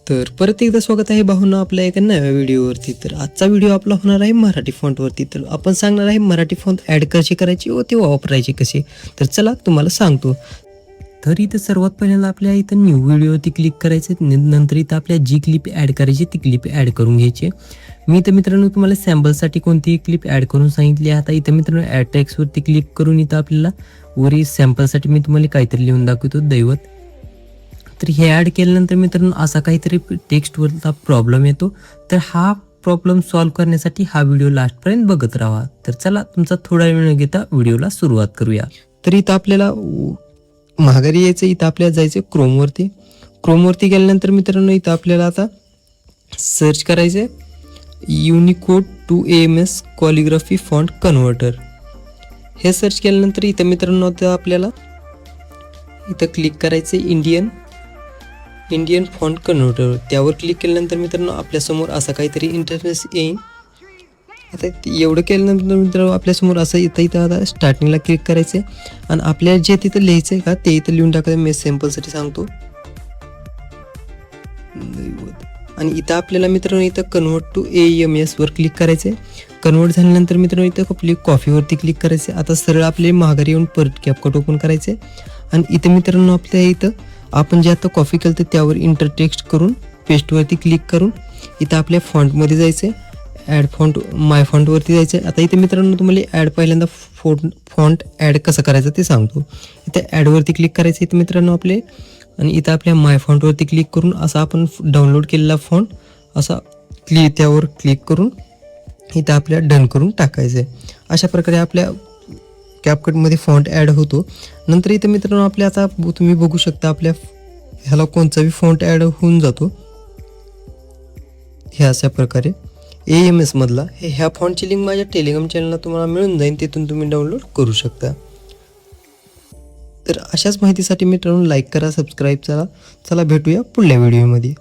तर परत एकदा स्वागत आहे भाऊंना आपल्या एका नव्या व्हिडिओवरती. तर आजचा व्हिडिओ आपला होणार आहे मराठी फॉन्टवरती. तर आपण सांगणार आहे मराठी फॉन्ट ॲड कशी करायची व ते वापरायचे कसे. तर चला तुम्हाला सांगतो. तर इथं सर्वात पहिल्यांदा आपल्या इथं न्यू व्हिडिओवरती क्लिक करायचे. नंतर इथं आपल्या जी क्लिप ॲड करायची ती क्लिप ॲड करून घ्यायची. मी तर मित्रांनो तुम्हाला सॅम्पलसाठी कोणतीही क्लिप ॲड करून सांगितली आहे. आता इथं मित्रांनो ॲड टेक्स्टवरती क्लिक करून इथं आपल्याला वरी सॅम्पलसाठी मी तुम्हाला काहीतरी लिहून दाखवतो, दैवत. तर हे ॲड केल्यानंतर मित्रांनो असा काहीतरी टेक्स्टवरचा प्रॉब्लेम येतो. तर हा प्रॉब्लेम सॉल्व्ह करण्यासाठी हा व्हिडिओ लास्टपर्यंत बघत राहा. तर चला तुमचा थोडा वेळ न घेता व्हिडिओला सुरुवात करूया. तर इथं आपल्याला माघारी यायचं. इथं आपल्याला जायचं क्रोमवरती. क्रोमवरती गेल्यानंतर मित्रांनो इथं आपल्याला आता सर्च करायचं Unicode 2 AMS calligraphy font converter. हे सर्च केल्यानंतर इथं मित्रांनो आता आपल्याला इथं क्लिक करायचं इंडियन फॉन्ट कन्व्हर्टर. त्यावर क्लिक केल्यानंतर मित्रांनो आपल्यासमोर असा काहीतरी इंटरफेस येईल. आता एवढं केल्यानंतर मित्रांनो आपल्यासमोर असं इथं आता स्टार्टिंगला क्लिक करायचं आणि आपल्याला जे तिथं लिहायचं आहे का ते इथं लिहून टाकायचं. मी सॅम्पलसाठी सांगतो. आणि इथं आपल्याला मित्रांनो इथं कन्वर्ट टू AMS वर क्लिक करायचं आहे. कन्वर्ट झाल्यानंतर मित्रांनो इथं आपली कॉफीवरती क्लिक करायचं. आता सरळ आपले माघारी येऊन परत कॅपकट ओपन करायचे आणि इथं मित्रांनो आपल्या इथं आपण जे आता कॉफी केलं तर त्यावर इंटर टेक्स्ट करून पेस्टवरती क्लिक करून इथं आपल्या फॉन्टमध्ये जायचं. ॲड फॉन्ट माय फॉन्टवरती जायचं. आता इथे मित्रांनो तुम्हाला ॲड पहिल्यांदा फॉन्ट ॲड कसं करायचं ते सांगतो. इथे ॲडवरती क्लिक करायचं इथं मित्रांनो आपले आणि इथं आपल्या माय फॉन्टवरती क्लिक करून असा आपण डाउनलोड केलेला फॉन्ट असा त्यावर क्लिक करून इथं आपल्या डन करून टाकायचं आहे. अशा प्रकारे आपल्या कॅपकटमध्ये फॉन्ट ॲड होतो. नंतर इथं मित्रांनो आपल्या आता तुम्ही बघू शकता आपल्या ह्याला कोणताही फॉन्ट ॲड होऊन जातो. हे अशा प्रकारे AMS मधला ह्या फॉन्टची लिंक माझ्या टेलिग्राम चॅनलला तुम्हाला मिळून जाईल. तिथून तुम्ही डाउनलोड करू शकता. तर अशाच माहितीसाठी मित्रांनो लाईक करा, सबस्क्राईब करा. चला भेटूया पुढल्या व्हिडिओमध्ये.